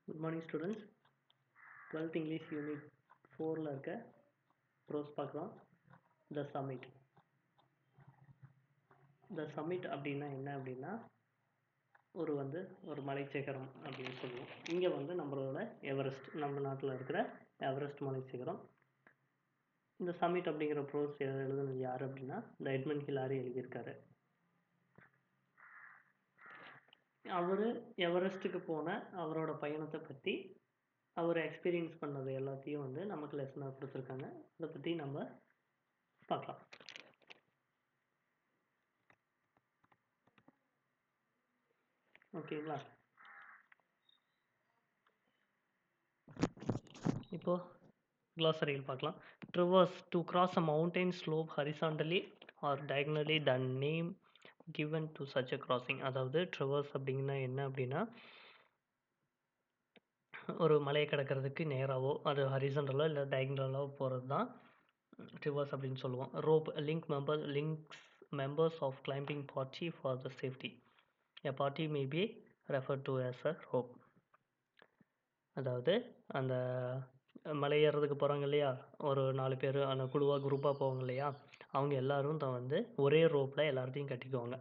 Good morning students. 12th English unit 4ல் இருக்க prose பார்க்கலாம். த சமிட். த சமிட் அப்படின்னா என்ன அப்படின்னா ஒரு மலைச்சிகரம் அப்படின்னு சொல்லுவோம். இங்கே நம்மளோட எவரெஸ்ட், நம்ம நாட்டில் இருக்கிற எவரெஸ்ட் மலைச்சிகரம். இந்த சமிட் அப்படிங்கிற ப்ரோஸ் எழுதுனது யார் அப்படின்னா த எட்மண்ட் ஹிலாரி எழுதியிருக்காரு. அவர் எவரெஸ்ட்டுக்கு போன அவரோட பயணத்தை பற்றி, அவர் எக்ஸ்பீரியன்ஸ் பண்ணது எல்லாத்தையும் நமக்கு லெசனாக கொடுத்துருக்காங்க. அதை பற்றி நம்ம பார்க்கலாம். ஓகேங்களா? இப்போ glossary பார்க்கலாம். Traverse, to cross a mountain slope horizontally or diagonally, the name given to such a crossing. அதாவது traverse அப்படின்னா என்ன அப்படின்னா, ஒரு மலையை கடக்கிறதுக்கு நேராவோ அது ஹரிசாண்டலோ இல்லை டயகனலோ போகிறது தான் traverse அப்படின்னு சொல்லுவோம். rope, links members of climbing party for the safety. A party may be referred to as a rope. அதாவது அந்த மலை ஏறுறதுக்கு போகிறாங்க இல்லையா, ஒரு 4 பேர் அந்த குரூப்பாக போவாங்க இல்லையா, அவங்க எல்லோரும் தான் ஒரே ரோப்பில் எல்லாத்தையும் கட்டிக்குவாங்க.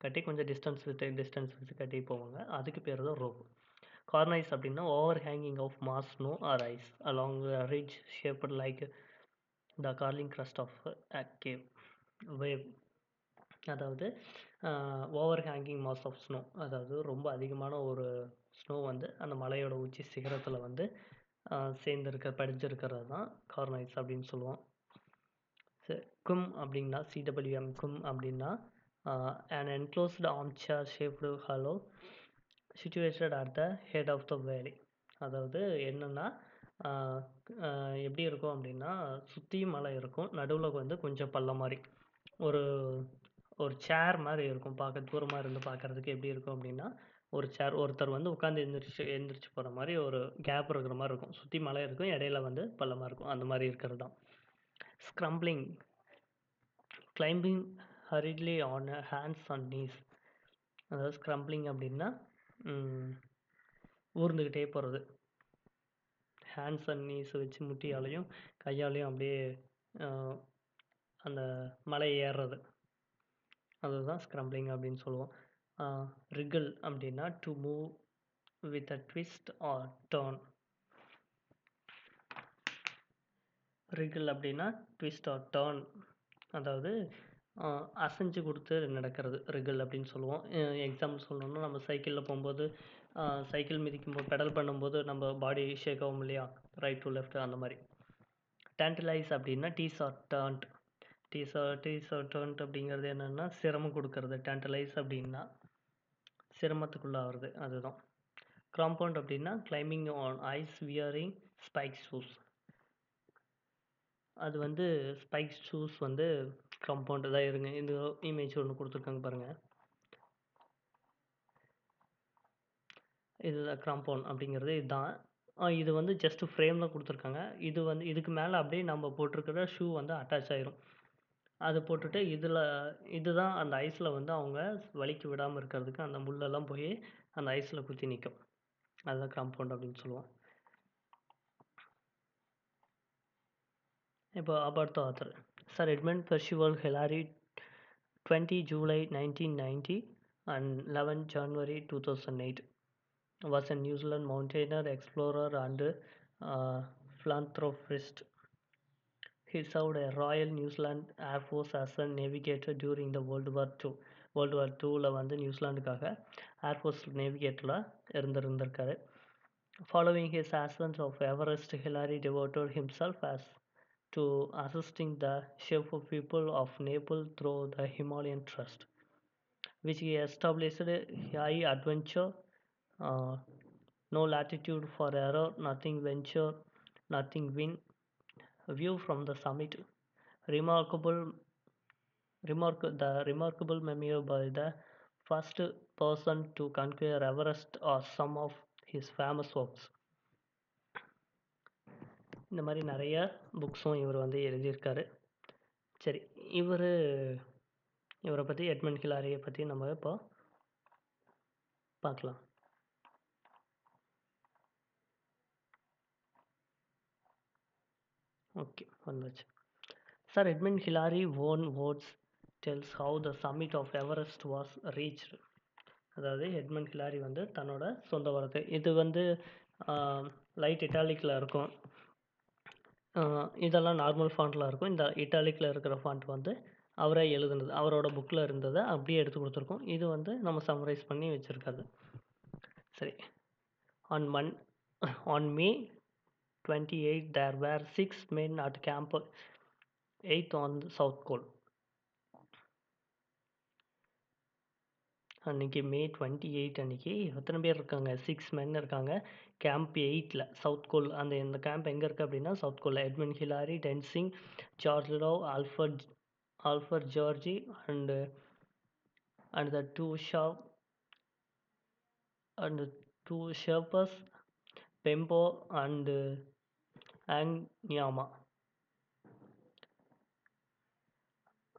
கட்டி கொஞ்சம் டிஸ்டன்ஸ் வச்சு கட்டி போவாங்க. அதுக்கு பேர் தான் ரோப். கார்னைஸ் அப்படின்னா over hanging of mass snow or ice along ridge shaped like the curling crest of a cave wave. அதாவது over hanging mass of snow, அதாவது ரொம்ப அதிகமான ஒரு ஸ்னோ அந்த மலையோட உச்சி சிகரத்தில் படிஞ்சிருக்கிறது தான் கார்னைஸ் அப்படின்னு சொல்லுவோம். கும் அப்படின்னா சிடபிள்யூஎம் கும் அப்படின்னா an enclosed armchair shaped hollow situated at the head of the valley. அதாவது என்னென்னா எப்படி இருக்கும் அப்படின்னா, சுற்றியும் மலை இருக்கும், நடுவில் கொஞ்சம் பள்ளம் மாதிரி ஒரு ஒரு சேர் மாதிரி இருக்கும். தூரமாக இருந்து பார்க்குறதுக்கு எப்படி இருக்கும் அப்படின்னா, ஒரு சேர், ஒருத்தர் உட்காந்து எந்திரிச்சு போகிற மாதிரி ஒரு கேப் இருக்கிற மாதிரி இருக்கும். சுற்றி மலை இருக்கும், இடையில பள்ளமாக இருக்கும். அந்த மாதிரி இருக்கிறது தான் scrambling. Climbing hurriedly on hands and knees. அதாவது ஸ்க்ரம்பிளிங் அப்படின்னா ஊர்ந்துக்கிட்டே போகிறது. ஹேண்ட்ஸ் அண்ட் நீஸ் வச்சு முட்டியாலையும் கையாலையும் அப்படியே அந்த மலை ஏறுறது, அதுதான் ஸ்க்ரம்பிளிங் அப்படின்னு சொல்லுவோம். ரிகிள் அப்படின்னா to move with a twist or turn. Wriggle அப்படின்னா ட்விஸ்ட் ஆர் டர்ன், அதாவது அசைஞ்சு கொடுத்து நடக்கிறது ரிகிள் அப்படின்னு சொல்லுவோம். எக்ஸாம்பிள் சொல்லணும்னா, நம்ம சைக்கிளில் போகும்போது சைக்கிள் மிதிக்கும்போது பெடல் பண்ணும்போது நம்ம பாடி ஷேக் ஆகும் இல்லையா, ரைட் டு லெஃப்ட், அந்த மாதிரி. டேண்டலைஸ் அப்படின்னா tease or torment. Tease or torment அப்படிங்கிறது என்னென்னா சிரமம் கொடுக்கறது. டேண்டலைஸ் அப்படின்னா சிரமத்துக்குள்ளாகிறது, அதுதான். கிராம்பவுண்ட் அப்படின்னா climbing on ice wearing spike shoes. அது ஸ்பைக் ஷூஸ் காம்பவுண்டு தான். இருங்க, இந்த இமேஜ் ஒன்று கொடுத்துருக்காங்க பாருங்கள். இது கிராம்பவுண்ட் அப்படிங்கிறது இதுதான். இது ஜஸ்ட் ஃப்ரேமில் கொடுத்துருக்காங்க. இதுக்கு மேலே அப்படியே நம்ம போட்டிருக்கிற ஷூ அட்டாச் ஆகிரும். அது போட்டுட்டு இதுதான் அந்த ஐஸில் அவங்க வலிக்கு விடாமல் இருக்கிறதுக்கு அந்த முள்ளெல்லாம் போய் அந்த ஐஸில் குத்தி நிற்கும். அதுதான் காம்பவுண்ட் அப்படின்னு சொல்லுவோம். இப்போ about the author. Sir Edmund Percival Hillary, 20 July 1990 and 11 January 2008, was a New Zealand mountaineer, explorer and philanthropist. He served a Royal New Zealand Air Force as a navigator during the World War II. World War IIல நியூசிலாண்டுக்காக air force நேவிகேட்டரில் இருந்திருக்காரு. Following his ascent of Everest, Hillary devoted himself to assisting the shepherd people of Nepal through the Himalayan Trust, which he established. High adventure, no latitude for error, nothing venture, nothing win. View from the summit. The remarkable memoir by the first person to conquer Everest are some of his famous works. இந்த மாதிரி நிறைய புக்ஸும் இவர் எழுதியிருக்காரு. சரி, இவரை பற்றி, Edmund ஹிலாரியை பற்றி நம்ம இப்போ பார்க்கலாம். ஓகே வந்துச்சு. Sir Edmund Hillary own words tells how the summit of Everest was reached. அதாவது எட்மண்ட் ஹிலாரி வந்து தன்னோட சொந்த வார்த்தை இது வந்து லைட் இட்டாலிக்கில் இருக்கும். இதெல்லாம் நார்மல் ஃபாண்ட்டில் இருக்கும். இந்த இட்டாலிக்கில் இருக்கிற ஃபாண்ட் வந்து அவரே எழுதுனது, அவரோட புக்கில் இருந்ததை அப்படியே எடுத்து கொடுத்துருக்கோம். இது வந்து நம்ம சம்மரைஸ் பண்ணி வச்சுருக்காது. சரி, on May 28 there were 6 men at Camp 8 on the South Pole. அன்றைக்கி May 28 அன்றைக்கி எத்தனை பேர் இருக்காங்க? 6 men இருக்காங்க. கேம்ப் 8ல் சவுத் கோல். இந்த கேம்ப் எங்கே இருக்குது அப்படின்னா சவுத் கோலில். Edmund Hillary, Tenzing, George Lowe, ஆல்ஃபர் ஜார்ஜி and the two Sherpas, Pempo and Anyama.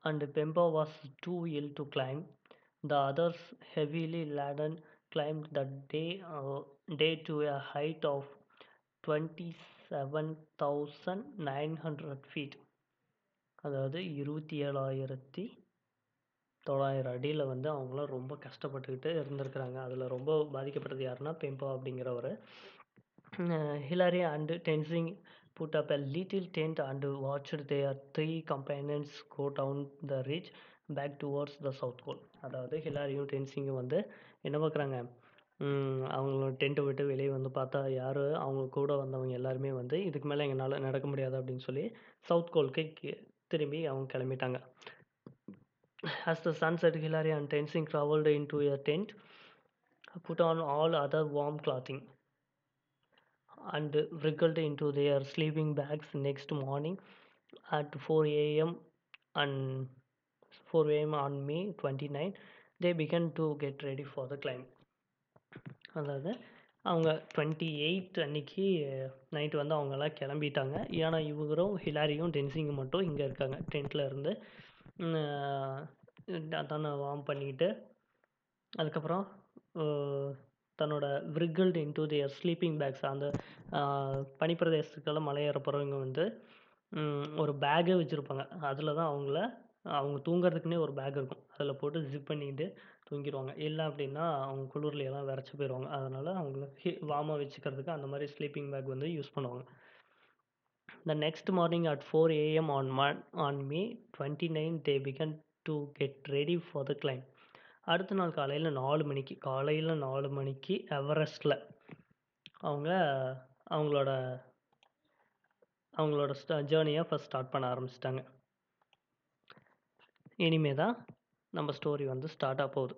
And Pempo was too ill to climb. The others, heavily laden, climbed that day to a height of 27,900 feet. அதாவது 27,900 அடியில் வந்து அவங்களாம் ரொம்ப கஷ்டப்பட்டுக்கிட்டு இருந்திருக்கிறாங்க. அதில் ரொம்ப பாதிக்கப்பட்டது யாருன்னா பெம்போ அப்படிங்கிறவர். Hillary and Tenzing put up a little tent and watched their 3 companions go down the ridge back towards the South Pole. அதாவது ஹிலாரியும் டென்சிங்கும் வந்து என்ன பார்க்குறாங்க, அவங்களோட டென்ட்டை விட்டு வெளியே வந்து பார்த்தா யார் அவங்க கூட வந்தவங்க எல்லாருமே வந்து இதுக்கு மேலே எங்களால் நடக்க முடியாது அப்படின்னு சொல்லி சவுத் கோலுக்கு திரும்பி அவங்க கிளம்பிட்டாங்க. As the sun set, Hillary and Tenzing traveled into a tent, put on all other warm clothing and wriggled into their sleeping bags. Next morning at 4 a.m. on May 29, they began to get ready for the climb. அதாவது அவங்க 28 அன்றைக்கி night வந்து அவங்கெல்லாம் கிளம்பிட்டாங்க. ஏன்னா இவரும் ஹிலாரியும் டென்சிங்கும் மட்டும் இங்கே இருக்காங்க. டென்ட்டில் இருந்து தன்னை வார்ம் பண்ணிக்கிட்டு அதுக்கப்புறம் தன்னோட விரிகிள்டு இன்டு தியர் ஸ்லீப்பிங் பேக்ஸ். அந்த பனிப்பிரதேசத்துக்கெல்லாம் மலையேற போகிறவங்க வந்து ஒரு பேக்கே வச்சுருப்பாங்க. அதில் தான் அவங்க தூங்குறதுக்குன்னே ஒரு பேக் இருக்கும். அதில் போட்டு ஜிப் பண்ணிட்டு தூங்கிடுவாங்க. இல்லை அப்படின்னா அவங்க குளிர்லையெல்லாம் விரைச்சி போயிடுவாங்க. அதனால் அவங்கள வார்மாக வச்சுக்கிறதுக்கு அந்த மாதிரி ஸ்லீப்பிங் பேக் வந்து யூஸ் பண்ணுவாங்க. The next morning at 4 a.m. on May 29, they began to get ready for the climb. அடுத்த நாள் காலையில் 4 மணிக்கு எவரெஸ்டில் அவங்களோட ஜேர்னியை ஃபஸ்ட் ஸ்டார்ட் பண்ண ஆரம்பிச்சிட்டாங்க. இனிமே தான் நம்ம ஸ்டோரி வந்து ஸ்டார்ட் ஆக போகுது.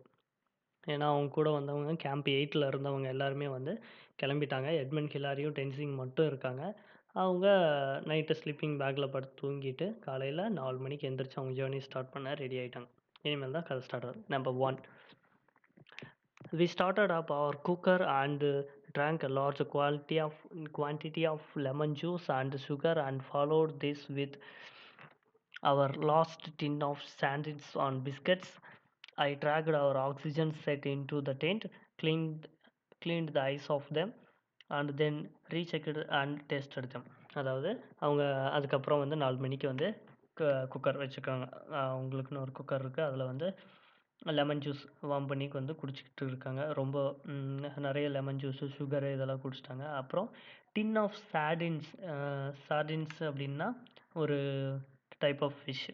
ஏன்னா அவங்க கூட வந்தவங்க கேம்ப் 8ல் இருந்தவங்க எல்லாருமே வந்து கிளம்பிட்டாங்க. எட்மண்ட் ஹிலாரியும் டென்சிங் மட்டும் இருக்காங்க. அவங்க நைட்டு ஸ்லீப்பிங் பேக்கில் படுத்து தூங்கிட்டு காலையில் 4 மணிக்கு எந்திரிச்சு அவங்க ஜேர்னி ஸ்டார்ட் பண்ண ரெடி ஆகிட்டாங்க. இனிமேல் தான் கதை ஸ்டார்ட் ஆகுது. Number 1, we started up our cooker and drank a large quantity of lemon juice and sugar and followed this with our last tin of sandwiches on biscuits. I dragged our oxygen set into the tent, cleaned the eyes of them and then rechecked and tested them. அதாவது அவங்க அதுக்கப்புறம் வந்து 4 மணிக்கு வந்து cooker வச்சுருக்காங்க. அவங்களுக்குன்னு ஒரு cooker இருக்குது. அதில் வந்து லெமன் ஜூஸ் வார்ம் பண்ணி வந்து குடிச்சிக்கிட்டு இருக்காங்க. ரொம்ப நிறைய லெமன் ஜூஸு, சுகரு இதெல்லாம் குடிச்சிட்டாங்க. அப்புறம் டின் ஆஃப் சார்டின்ஸ் அப்படின்னா ஒரு டைப் ஆஃப் ஃபிஷ்.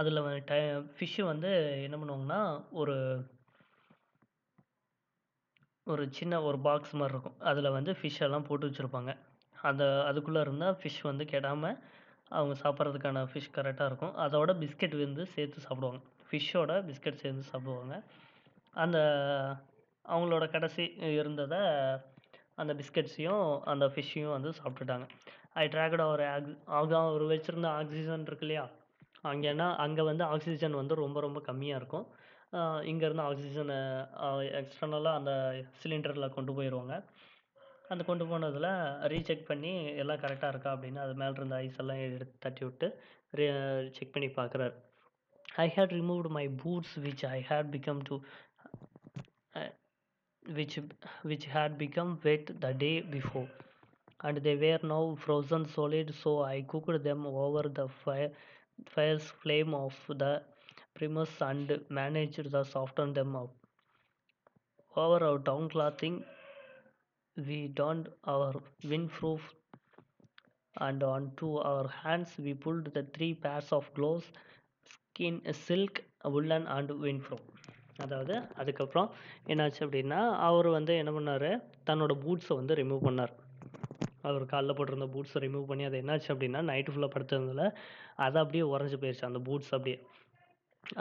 அதில் ஃபிஷ்ஷு வந்து என்ன பண்ணுவாங்கன்னா ஒரு சின்ன ஒரு பாக்ஸ் மாதிரி இருக்கும். அதில் வந்து ஃபிஷ்ஷெல்லாம் போட்டு வச்சுருப்பாங்க. அதுக்குள்ளே இருந்தால் ஃபிஷ் வந்து கெடாமல் அவங்க சாப்பிட்றதுக்கான ஃபிஷ் கரெக்டாக இருக்கும். அதோட பிஸ்கெட் வந்து சேர்த்து சாப்பிடுவாங்க. ஃபிஷ்ஷோட பிஸ்கெட் சேர்த்து சாப்பிடுவாங்க. அவங்களோட கடைசி இருந்ததை அந்த பிஸ்கெட்ஸையும் அந்த ஃபிஷ்ஷையும் வந்து சாப்பிட்டுட்டாங்க. ஐ ட்ராக்டு அவர் வச்சுருந்த ஆக்சிஜன் இருக்கு இல்லையா, அங்கே வந்து ஆக்சிஜன் வந்து ரொம்ப ரொம்ப கம்மியாக இருக்கும். இங்கேருந்து ஆக்சிஜனை எக்ஸ்டர்னலாக அந்த சிலிண்டரில் கொண்டு போயிடுவாங்க. அந்த கொண்டு போனதில் ரீசெக் பண்ணி எல்லாம் கரெக்டாக இருக்கா அப்படின்னு அது மேலே இருந்த ஐஸ் எல்லாம் எடுத்து தட்டி விட்டு செக் பண்ணி பார்க்குறாரு. I had removed my boots which had become wet the day before. and they were now frozen solid, so I cooked them over the fire's flame of the premise and managed to soften them up. Over our down clothing, we donned our windproof, and onto our hands we pulled the three pairs of gloves, skin, silk, woolen and windproof. அதாவது அதுக்கப்புறம் என்னாச்சு அப்படின்னா அவர் வந்து என்ன பண்ணார், தன்னோட பூட்ஸை வந்து remove பண்ணார். அவர் காலில் போட்டிருந்த பூட்ஸை ரிமூவ் பண்ணி அது என்னாச்சு அப்படின்னா நைட்டு ஃபுல்லாக படுத்ததுனால அது அப்படியே உறைஞ்சி போயிடுச்சு அந்த பூட்ஸ் அப்படியே.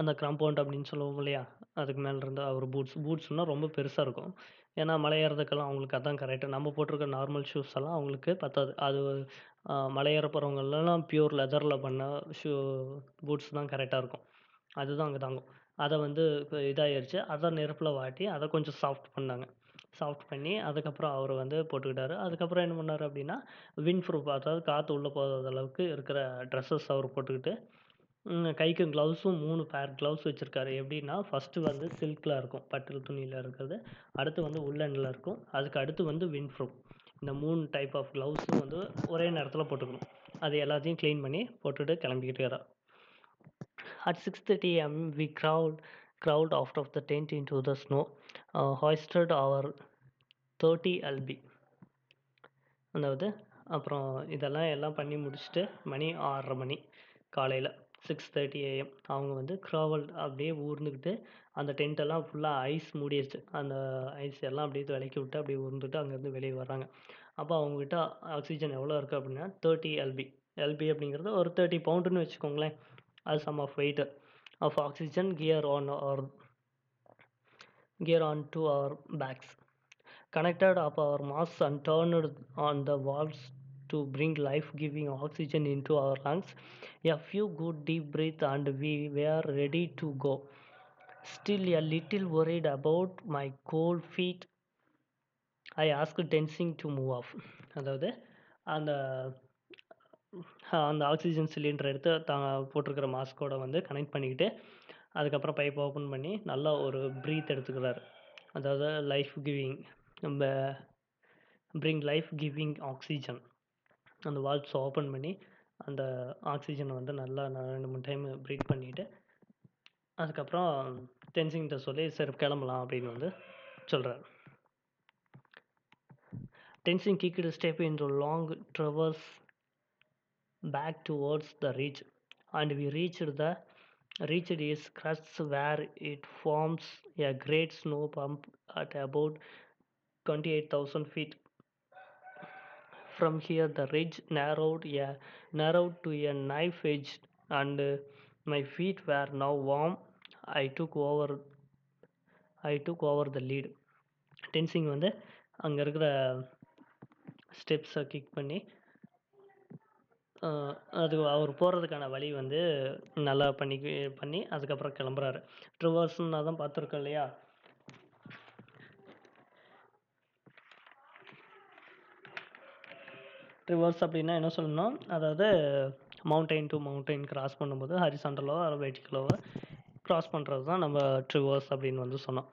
அந்த காம்பவுண்ட் அப்படின்னு சொல்லுவோம் இல்லையா, அதுக்கு மேலே இருந்த ஒரு பூட்ஸ்னால் ரொம்ப பெருசாக இருக்கும். ஏன்னா மலை ஏறதுக்கெல்லாம் அவங்களுக்கு அதான் கரெக்டு. நம்ம போட்டிருக்க நார்மல் ஷூஸ் எல்லாம் அவங்களுக்கு பத்தாது. அது மலை ஏற போகிறவங்கெல்லாம் பியூர் லெதரில் பண்ண பூட்ஸ் தான் கரெக்டாக இருக்கும். அதுதான் அங்கே தாங்கும். அதை வந்து இதாகிடுச்சு. அதை நெருப்பில் வாட்டி அதை கொஞ்சம் சாஃப்ட் பண்ணாங்க. சாஃப்ட் பண்ணி அதுக்கப்புறம் அவர் வந்து போட்டுக்கிட்டாரு. அதுக்கப்புறம் என்ன பண்ணார் அப்படின்னா விண்ட் ப்ரூஃப், அதாவது காற்று உள்ளே போகாத அளவுக்கு இருக்கிற ட்ரெஸ்ஸஸ் அவர் போட்டுக்கிட்டு கைக்கு க்ளவுஸும் 3 பேர் க்ளவுஸ் வச்சுருக்காரு. எப்படின்னா ஃபஸ்ட்டு வந்து சில்கில் இருக்கும், பட்டு துணியில் இருக்கிறது. அடுத்து வந்து உள்ளனில் இருக்கும். அதுக்கு அடுத்து வந்து விண்ட் ப்ரூஃப். இந்த 3 டைப் ஆஃப் க்ளவுஸும் வந்து ஒரே நேரத்தில் போட்டுக்கணும். அது எல்லாத்தையும் க்ளீன் பண்ணி போட்டுட்டு கிளம்பிக்கிட்டு. At 6:30 am we crawled out of the tent into the snow, hoisted our 30 lb. அதாவது அப்புறம் எல்லாம் பண்ணி முடிச்சுட்டு மணி 6:30 மணி காலையில் 6:30 AM அவங்க வந்து க்ராவல் அப்படியே ஊர்ந்துக்கிட்டு அந்த டென்ட்டெல்லாம் ஃபுல்லாக ஐஸ் மூடிடுச்சு. அந்த ஐஸ் எல்லாம் அப்படியே விலக்கி விட்டு அப்படியே ஊர்ந்துட்டு அங்கேருந்து வெளியே வர்றாங்க. அப்போ அவங்ககிட்ட ஆக்சிஜன் எவ்வளோ இருக்குது அப்படின்னா 30 lb. எல்பி அப்படிங்கிறது ஒரு 30 பவுண்டுன்னு வச்சுக்கோங்களேன். அது sum of weight of oxygen gear on to our backs. Connected up our masks and turned on the valves to bring life-giving oxygen into our lungs. A few good deep breaths and we were ready to go. Still a little worried about my cold feet, I asked Tenzing to move off. அதாவது அந்த அந்த oxygen cylinder எடுத்து போட்டிருக்கிற மாஸ்கோட வந்து connect பண்ணிக்கிட்டு அதுக்கப்புறம் pipe open பண்ணி நல்லா ஒரு ப்ரீத் எடுத்துக்கிறார். அதாவது லைஃப் கிவிங் நம்ம லைஃப் கிவிங் ஆக்சிஜன். அந்த வால்வ்ஸ் ஓப்பன் பண்ணி அந்த ஆக்சிஜனை வந்து நல்லா 2-3 டைம் ப்ரீத் பண்ணிவிட்டு அதுக்கப்புறம் டென்சிங்கிட்ட சொல்லி சரி கிளம்பலாம் அப்படின்னு வந்து சொல்கிறார். Tenzing kicked a step into long traverse back towards the ridge, and we reached its crest where it forms a great snow bump at about 28,000 feet. From here the ridge narrowed to a knife edge, and my feet were now warm. I took over the lead. Tenzing வந்து அங்கே இருக்கிற ஸ்டெப்ஸை kick பண்ணி அது அவர் போகிறதுக்கான வழி வந்து நல்லா பண்ணி அதுக்கப்புறம் கிளம்புறாரு. ட்ரிவர்ஸ்ன்னு தான் பார்த்துருக்கோம் இல்லையா. ட்ரிவர்ஸ் அப்படின்னா என்ன சொல்லணும், அதாவது மவுண்டைன் டு மவுண்டைன் கிராஸ் பண்ணும்போது ஹரிசாண்டலோ வெர்டிகலோவோ கிராஸ் பண்ணுறது தான் நம்ம ட்ரிவர்ஸ் அப்படின்னு வந்து சொன்னோம்.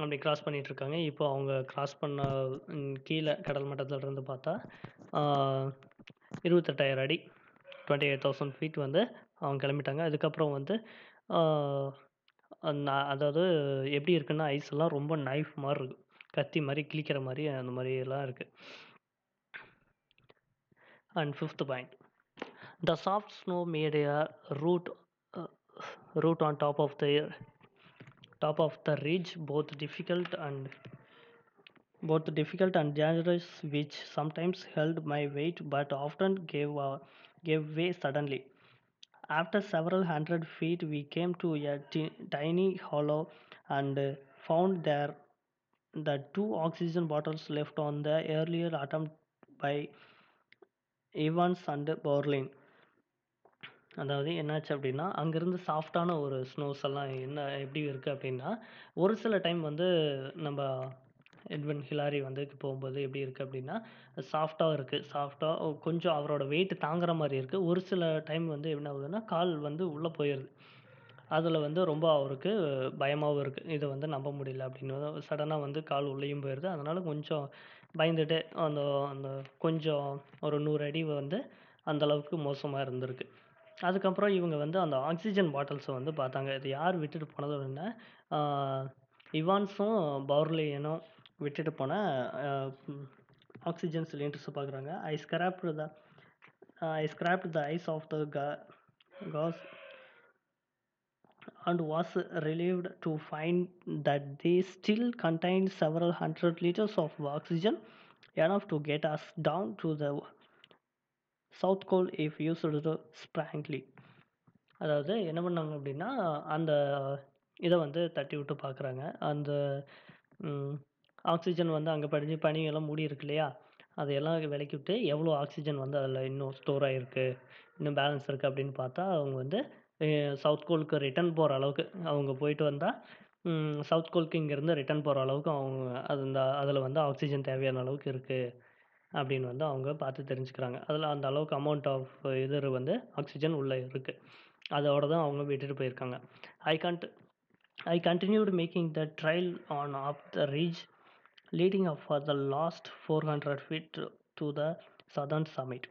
அப்படி கிராஸ் பண்ணிகிட்ருக்காங்க. இப்போ அவங்க கிராஸ் பண்ண கீழே கடல் மட்டத்திலிருந்து பார்த்தா 28,000 அடி 28,000 ஃபீட் வந்து அவங்க கிளம்பிட்டாங்க. அதுக்கப்புறம் வந்து அதாவது எப்படி இருக்குன்னா ஐஸ் எல்லாம் ரொம்ப நைஃப் மாதிரி இருக்குது, கத்தி மாதிரி கிழிக்கிற மாதிரி அந்த மாதிரியெல்லாம் இருக்குது. And fifth point, the soft snow made a route on top of the ridge both difficult and dangerous, which sometimes held my weight but often gave way suddenly. After several hundred feet we came to a tiny hollow and found there the 2 oxygen bottles left on the earlier attempt by Evans and Borlin. அதாவது என்னாச்சு அப்படின்னா அங்கேருந்து சாஃப்டான ஒரு Snows எல்லாம் எப்படி இருக்குது அப்படின்னா ஒரு சில டைம் வந்து நம்ம எட்வின் ஹிலாரி வந்து போகும்போது எப்படி இருக்குது அப்படின்னா சாஃப்டாக இருக்குது, கொஞ்சம் அவரோட வெயிட் தாங்குற மாதிரி இருக்குது. ஒரு சில டைம் வந்து என்ன ஆகுதுன்னா கால் வந்து உள்ளே போயிடுது. அதில் வந்து ரொம்ப அவருக்கு பயமாகவும் இருக்குது, இதை வந்து நம்ப முடியல அப்படின்னு சடனாக வந்து கால் உள்ளேயும் போயிடுது. அதனால் கொஞ்சம் பயந்துட்டு அந்த அந்த கொஞ்சம் ஒரு 100 அடி வந்து அந்த அளவுக்கு மோசமா இருந்திருக்கு. அதுக்கப்புறம் இவங்க வந்து அந்த ஆக்ஸிஜன் பாட்டில்ஸ வந்து பார்த்தாங்க. இது யார் விட்டுட்டு போனது அப்படின்னா, ஆ இவான்ஸும் பவுர்லியனும் விட்டுட்டு போன அ ம் ஆக்ஸிஜன் சிலிண்டர்ஸ பார்க்குறாங்க. I scraped the ice of the gauze and was relieved to find that they still contained several hundred liters of oxygen, enough to get us down to the South Pole if used sparingly. அதாவது என்ன பண்ணாங்க அப்படின்னா, அந்த இத வந்து தட்டி விட்டு பார்க்குறாங்க. அந்த ம் ஆக்ஸிஜன் வந்து அங்க படிஞ்சு பனியெல்லாம் மூடி இருக்கு இல்லையா? அதையெல்லாம் விலக்கி விட்டு எவ்வளோ ஆக்ஸிஜன் வந்து அதில இன்னும் ஸ்டோர் ஆயிருக்கு, இன்னும் பேலன்ஸ் இருக்கு அப்படின்னு பார்த்தா, அவங்க வந்து எ சவுத் கோலுக்கு ரிட்டர்ன் போற அளவுக்கு அவங்க போயிட்டு வந்தா, சவுத் கோலுக்கு இங்கேருந்து ரிட்டர்ன் போற அளவுக்கு அவங்க அதில வந்து ஆக்ஸிஜன் தேவையான அளவுக்கு இருக்கு. அப்படின்னு வந்து அவங்க பார்த்து தெரிஞ்சுக்கிறாங்க. அதில அந்த அளவுக்கு அமௌண்ட் ஆஃப் வந்து ஆக்ஸிஜன் உள்ள இருக்கு. அதோட தான் அவங்க விட்டுட்டு போயிருக்காங்க. ஐ Kant I continued making the trail on up the ridge leading up for the last 400 feet to the southern summit.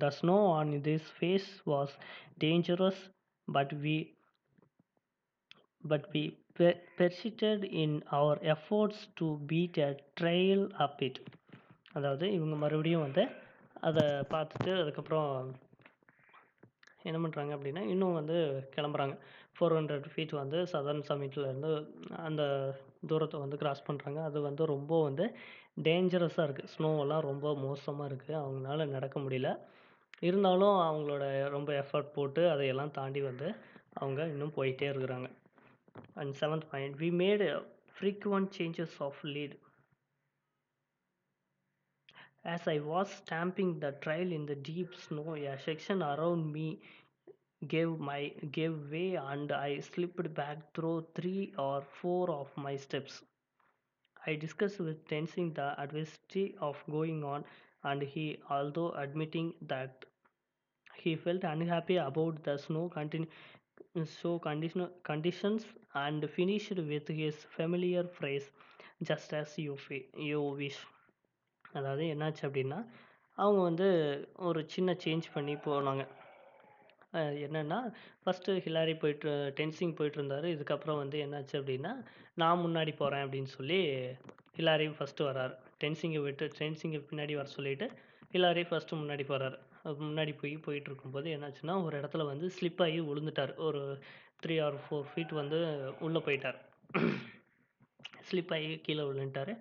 The snow on this face was dangerous, but we persisted in our efforts to beat a trail up it. அதாவது இவங்க மறுபடியும் வந்து அத பார்த்துட்டு அதுக்கப்புறம் என்ன பண்ணுறாங்க அப்படின்னா, இன்னும் வந்து கிளம்புறாங்க. 400 ஃபீட் வந்து சதர்ன் சமிட்லேருந்து அந்த தூரத்த வந்து கிராஸ் பண்ணுறாங்க. அது வந்து ரொம்ப வந்து டேஞ்சரஸாக இருக்குது. ஸ்னோவெல்லாம் ரொம்ப மோசமா இருக்குது. அவங்கனால நடக்க முடியல. இருந்தாலும் அவங்களோட ரொம்ப எஃபர்ட் போட்டு அதையெல்லாம் தாண்டி வந்து அவங்க இன்னும் போயிட்டே இருக்கிறாங்க. And 7th point, we made frequent changes of lead. As I was stamping the trail in the deep snow, a section around me gave way and I slipped back through 3 or 4 of my steps. I discussed with Tenzing the adversity of going on, and he, although admitting that he felt unhappy about the conditions, and finished with his familiar phrase, "Just as you wish." அதாவது என்னாச்சு அப்படின்னா, அவங்க வந்து ஒரு சின்ன change பண்ணி போனாங்க. என்னன்னா, ஃபர்ஸ்ட்டு ஹிலாரி டென்சிங் போயிட்டுருந்தாரு. இதுக்கப்புறம் வந்து என்னாச்சு அப்டின்னா, நான் முன்னாடி போறேன் அப்டின்னு சொல்லி ஹிலாரி ஃபர்ஸ்ட்டு வராரு. டென்சிங்க பின்னாடி வர சொல்லிட்டு, ஹிலாரி ஃபர்ஸ்ட்டு முன்னாடி போறாரு. முன்னாடி போயிட்டுருக்கும்போது என்னாச்சுன்னா, ஒரு இடத்துல வந்து ஸ்லிப் ஆகி விழுந்துட்டாரு. ஒரு 3 ஆர் 4 ஃபீட் வந்து உள்ள போயிட்டாரு. ஸ்லிப் ஆகி கீழ விழுந்துட்டாரு.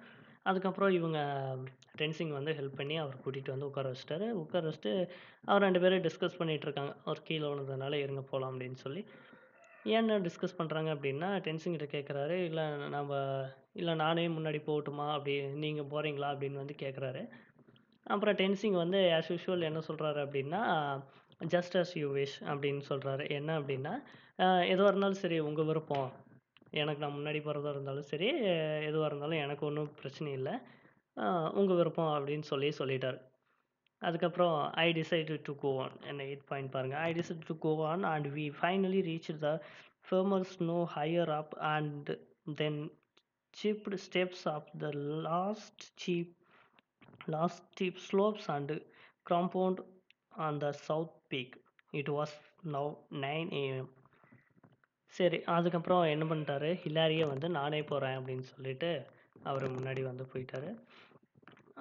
அதுக்கப்புறம் இவங்க டென்சிங் வந்து ஹெல்ப் பண்ணி அவர கூட்டிட்டு வந்து உட்கார வச்சுட்டாரு. உட்கார வச்சுட்டு அவர் 2 பேரும் டிஸ்கஸ் பண்ணிட்டுருக்காங்க. அவர் கீழ விழுந்ததுனால இருங்க போலாம் அப்படின்னு சொல்லி. ஏன்னு டிஸ்கஸ் பண்றாங்க அப்படின்னா, டென்சிங் கிட்ட கேட்கறாரு. நம்ப இல்ல நானே முன்னாடி போகட்டுமா? அப்படி நீங்க போறீங்களா? அப்படின்னு வந்து கேட்கறாரு. அப்புறம் டென்சிங் வந்து ஆஸ் யூசுவல் என்ன சொல்றாரு அப்படின்னா, ஜஸ்ட் அஸ் யூ விஷ் அப்படின்னு சொல்றாரு. என்ன அப்படின்னா, எதுவா இருந்தாலும் சரி உங்க விருப்பம். நான் முன்னாடி போறதா இருந்தாலும் சரி, எதுவா இருந்தாலும் எனக்கு ஒண்ணும் பிரச்சனை இல்ல. அ உங்க விருப்பம் அப்படின்னு சொல்லிட்டாரு. அதுக்கப்புறம் I decided to go on. என்ன 8 பாயிண்ட் பாருங்க. I decided to go on and we finally reached the firmer snow higher up and then chipped steps up the last steep slopes and compound on the south peak. It was now 9 a.m. சரி, அதுக்கப்புறம் என்ன பண்ணிட்டாரு, ஹிலாரியே வந்து நானே போறேன் அப்படின்னு சொல்லிட்டு, அவரு முன்னாடி வந்து போயிட்டாரு.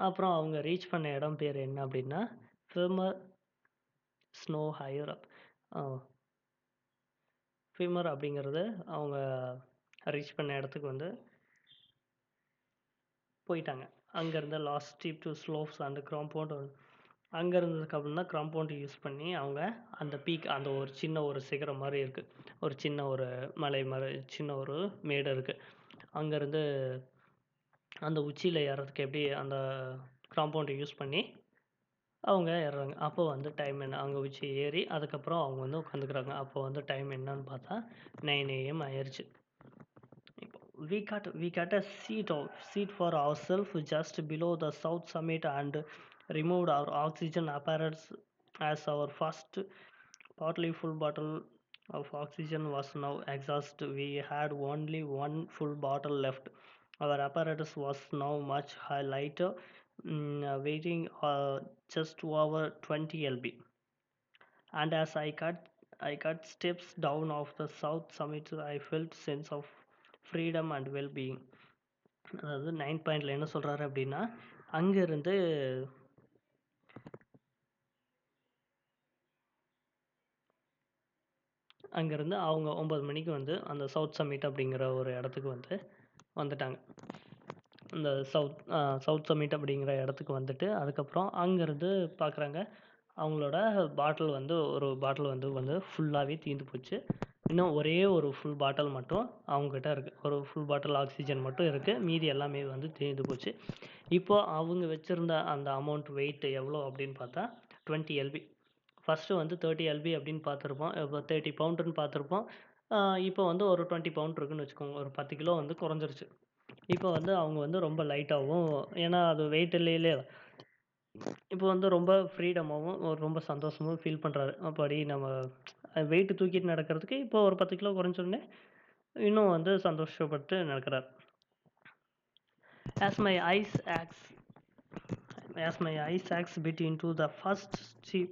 அப்புறம் அவங்க ரீச் பண்ண இடம் பேர் என்ன அப்படின்னா, ஃபிமர் ஸ்னோ ஹையர் அப். ஃபிமர் அப்படிங்கிறது அவங்க ரீச் பண்ண இடத்துக்கு வந்து போயிட்டாங்க. அங்கேருந்து லாஸ்ட் ஸ்டீப் டூ ஸ்லோப்ஸ் அந்த காம்பவுண்ட் அங்கே இருந்ததுக்கப்புறம் தான் காம்பவுண்ட் யூஸ் பண்ணி அவங்க அந்த பீக் அந்த ஒரு சின்ன ஒரு சிகரம் மாதிரி இருக்குது. ஒரு சின்ன ஒரு மலை சின்ன ஒரு மேடு இருக்குது. அங்கேருந்து அந்த உச்சியில் ஏறுறதுக்கு எப்படி அந்த காம்பவுண்டை யூஸ் பண்ணி அவங்க ஏறுறாங்க. அப்போ வந்து டைம் என்ன அங்கே உச்சி ஏறி அதுக்கப்புறம் அவங்க வந்து உட்காந்துக்கிறாங்க. அப்போ வந்து டைம் என்னன்னு பார்த்தா 9 AM ஆயிடுச்சு. We got a seat for ourselves just below the south summit and removed our oxygen apparatus as our first partly full bottle of oxygen was now exhausted. We had only one full bottle left. Our apparatus was now much lighter waiting just over 20 lb. And as I cut steps down of the south summit, I felt sense of freedom and well-being. அதாவது 9 பாயிண்ட்ல என்ன சொல்றாரு அப்படின்னா, அங்கிருந்து அங்கேருந்து அவங்க 9 மணிக்கு வந்து அந்த சவுத் சம்மிட் அப்படிங்கிற ஒரு இடத்துக்கு வந்து வந்துட்டாங்க. இந்த சவுத் சம்மிட் அப்படிங்கிற இடத்துக்கு வந்துட்டு, அதுக்கப்புறம் அங்கேருந்து பார்க்குறாங்க, அவங்களோட பாட்டில் வந்து ஒரு பாட்டில் வந்து ஃபுல்லாகவே தீர்ந்து போச்சு. இன்னும் ஒரே ஒரு ஃபுல் பாட்டில் மட்டும் அவங்ககிட்ட இருக்குது. ஒரு ஃபுல் பாட்டில் ஆக்சிஜன் மட்டும் இருக்குது. மீதி எல்லாமே வந்து தீர்ந்து போச்சு. இப்போ அவங்க வச்சுருந்த அந்த அமௌண்ட் வெயிட் எவ்வளோ அப்படின்னு பார்த்தா 20 எல்பி. ஃபஸ்ட்டு வந்து 30 எல்பி அப்படின்னு பார்த்துருப்போம். இப்போ 30 பவுண்டுன்னு பார்த்துருப்போம். இப்போ வந்து ஒரு 20 பவுண்ட் இருக்குன்னு வச்சுக்கோங்க. ஒரு 10 கிலோ வந்து குறைஞ்சிருச்சு. இப்போ வந்து அவங்க வந்து ரொம்ப லைட்டாவும், ஏன்னா அது வெயிட் இல்லையிலே, இப்போ வந்து ரொம்ப ஃப்ரீடமாவும், ஒரு ரொம்ப சந்தோஷமாவும் ஃபீல் பண்றாரு. அப்பாடி நம்ம வெயிட் தூக்கிட்டு நடக்கிறதுக்கு இப்போ ஒரு 10 கிலோ குறைஞ்சோனே, இன்னும் வந்து சந்தோஷப்பட்டு நடக்கிறார். As my eyes axe as my eyes axe bit into the first steep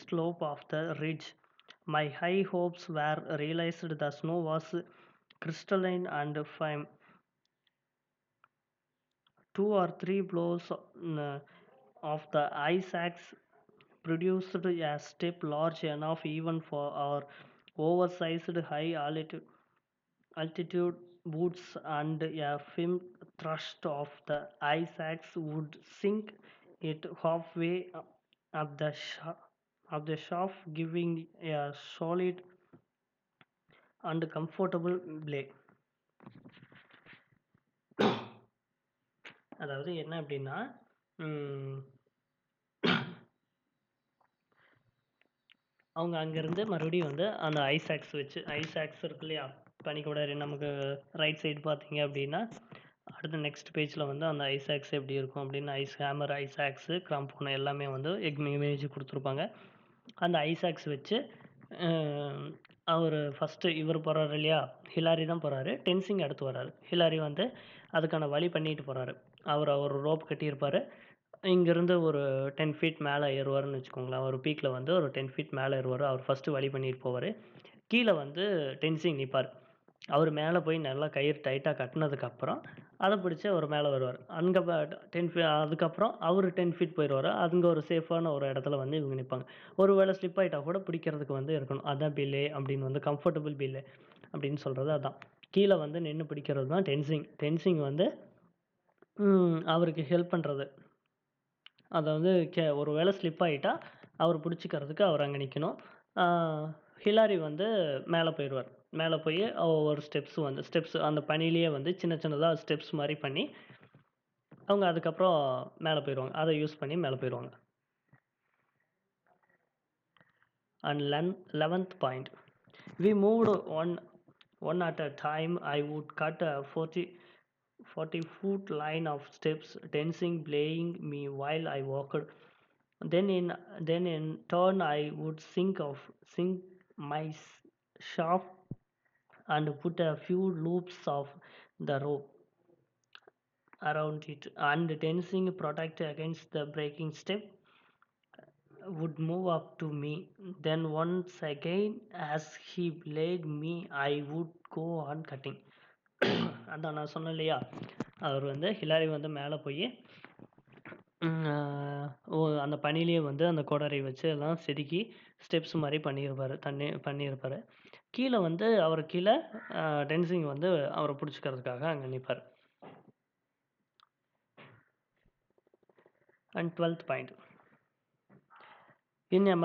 slope of the ridge, my high hopes were realized. The snow was crystalline and firm. 2 or 3 blows of the ice axe produced a step large enough even for our oversized high altitude boots, and a firm thrust of the ice axe would sink it halfway up the shaft, giving a solid and comfortable blade. அதாவது என்ன அப்படின்னா, அவங்க அங்கேருந்து மறுபடியும் வந்து அந்த ice aux இருக்கு இல்லையா, பனிக்கூடாது நமக்கு ரைட் சைடு பார்த்தீங்க அப்படின்னா, அடுத்த நெக்ஸ்ட் பேஜில் வந்து அந்த ஐஸ் ஆக்ஸ் எப்படி இருக்கும் அப்படின்னு ஐஸ் ஹேமர், ஐஸ் ஆக்ஸு, கிராம்போன் எல்லாமே வந்து இமேஜ் கொடுத்துருப்பாங்க. அந்த ஐஸ் ஆக்ஸ் வச்சு அவர் ஃபஸ்ட்டு இவர் போகிறாரு இல்லையா, ஹிலாரி தான் போகிறாரு. டென்சிங் அடுத்து வர்றாரு. ஹிலாரி வந்து அதுக்கான வழி பண்ணிட்டு போகிறாரு. அவர் ரோப் கட்டியிருப்பார். இங்கேருந்து ஒரு 10 ஃபீட் மேலே ஏறுவார்னு வச்சுக்கோங்களேன். ஒரு பீக்கில் வந்து ஒரு 10 ஃபீட் மேலே ஏறுவார். அவர் ஃபஸ்ட்டு வழி பண்ணிட்டு போவார். கீழே வந்து டென்சிங் நிற்பார். அவர் மேலே போய் நல்லா கயிறு டைட்டாக கட்டினதுக்கப்புறம் அதை பிடிச்சி அவர் மேலே வருவார். அங்கே 10 அதுக்கப்புறம் அவர் 10 ஃபீட் போயிடுவார். அங்கே ஒரு சேஃபான ஒரு இடத்துல வந்து இவங்க நிற்பாங்க. ஒரு வேளை ஸ்லிப் ஆகிட்டா கூட பிடிக்கிறதுக்கு வந்து இருக்கணும். அதான் பில்லே அப்படின்னு வந்து கம்ஃபர்டபுள் பில்லே அப்படின்னு சொல்கிறது அதான். கீழே வந்து நின்று பிடிக்கிறது தான் டென்சிங் வந்து அவருக்கு ஹெல்ப் பண்ணுறது. அதை வந்து ஒரு வேளை ஸ்லிப் ஆகிட்டா அவர் பிடிச்சிக்கிறதுக்கு அவர் அங்கே நிற்கணும். ஹிலாரி வந்து மேலே போயிடுவார். மேலே போய் ஒரு ஸ்டெப்ஸ் அந்த பனிலேயே வந்து சின்ன சின்னதாக ஸ்டெப்ஸ் மாதிரி பண்ணி அவங்க அதுக்கப்புறம் மேலே போயிடுவாங்க. அதை யூஸ் பண்ணி மேலே போயிடுவாங்க. And 11th point, we moved one at a time. I would cut a 40-foot line of steps, dancing, playing me while I walked. Then in turn I would sink my shaft and put a few loops of the rope around it, and dancing protect against the breaking step would move up to me. Then once again as he laid me, I would go on cutting. அதான் நான் சொன்னேன் இல்லையா, அவர் வந்து Hillary வந்து மேலே போய் அந்த பனிலேயே வந்து அந்த கோடரை வச்சு எல்லாம் செதுக்கி ஸ்டெப்ஸ் மாதிரி பண்ணியிருப்பார். கீழே வந்து அவர் கீழே டென்சிங் வந்து அவரை பிடிச்சிக்கிறதுக்காக அங்கே நிற்பார். And 12th point, in a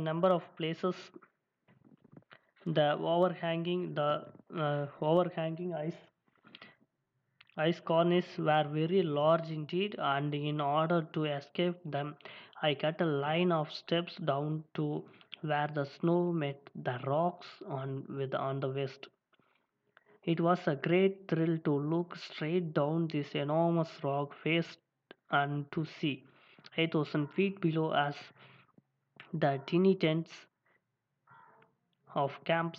number of places the overhanging ice cornices were very large indeed, and in order to escape them I cut a line of steps down to where the snow met the rocks on the west. It was a great thrill to look straight down this enormous rock face and to see 8,000 feet below us the tiny tents of Camp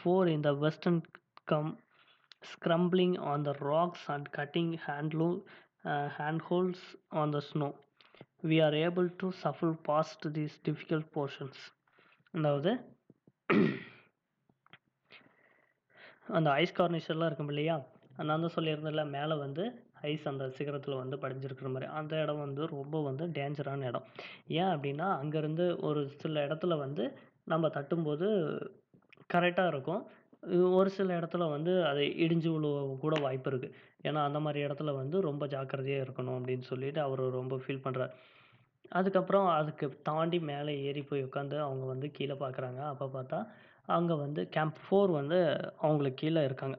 4 in the western scrambling on the rocks and cutting handholds on the snow. We are able to shuffle past these difficult portions. அதாவது அந்த ice கார்னிஷர்லாம் இருக்கும் இல்லையா? நான் தான் சொல்லியிருந்தேன்ல, மேலே வந்து ice அந்த சிகரத்தில வந்து படிஞ்சிருக்கிற மாரி. அந்த இடம் வந்து ரொம்ப வந்து டேஞ்சரான இடம். ஏன் அப்டின்னா, அங்கேருந்து ஒரு சில இடத்துல வந்து நம்ம தட்டும்போது கரெக்ட்டா இருக்கும். ஒரு சில இடத்துல வந்து அது இடிஞ்சு விழுவ கூட வாய்ப்பு இருக்கு. ஏன்னா, அந்த மாரி இடத்துல வந்து ரொம்ப ஜாக்கிரதையா இருக்கணும் அப்டின்னு சொல்லிட்டு அவரு ரொம்ப ஃபீல் பண்றாரு. அதுக்கப்புறம் அதுக்கு தாண்டி மேலே ஏறி போய் உட்காந்து அவங்க வந்து கீழ பார்க்குறாங்க. அப்ப பார்த்தா, அங்க வந்து கேம்ப் 4 வந்து அவங்களுக்கு கீழ இருக்காங்க.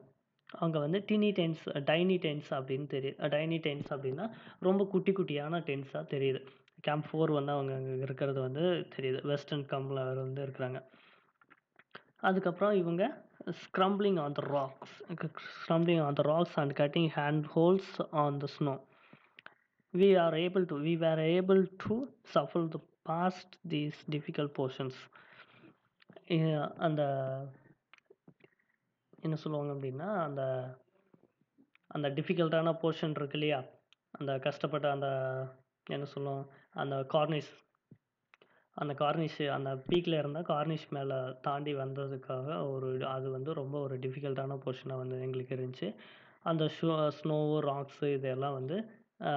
அங்க வந்து டைனி டென்ட்ஸ் அப்படின்னு டைனி டென்ட்ஸ் அப்படின்னா, ரொம்ப குட்டி குட்டியான டென்ட்ஸா தெரியுது. கேம்ப் 4 வந்து அவங்க அங்க இருக்கிறது வந்து தெரியுது. வெஸ்டர்ன் கம்ப்ல வந்து இருக்கிறாங்க. அதுக்கப்புறம் இவங்க scrambling on the rocks scrambling on the rocks and cutting hand holds on the snow. We were able to shuffle the past these difficult portions. அந்த என்ன சொல்லுவாங்க அப்படின்னா, அந்த அந்த டிஃபிகல்ட்டான போர்ஷன் இருக்கு இல்லையா? அந்த கஷ்டப்பட்ட அந்த என்ன சொல்லுவோம்? அந்த கார்னிஷ் அந்த கார்னிஷ் அந்த பீக்ல இருந்தா கார்னிஷ் மேல தாண்டி வந்ததுக்காக அது வந்து ரொம்ப ஒரு டிஃபிகல்ட்டான போர்ஷனா வந்து எங்களுக்கு இருந்துச்சு. அந்த ஸ்னோவு, ராக்ஸு இதெல்லாம் வந்து அ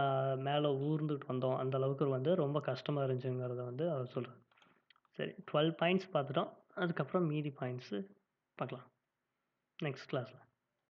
மேல ஊர்ந்துட்டு வந்தோம். அந்த அளவுக்கு வந்து ரொம்ப கஷ்டமா இருந்துச்சுங்கிறத வந்து அவர் சொல்றாரு. சரி 12 பாயிண்ட்ஸ் பார்த்துட்டோம். அதுக்கப்புறம் மீதி பாயிண்ட்ஸு பார்க்கலாம். நெக்ஸ்ட் கிளாஸ்ல.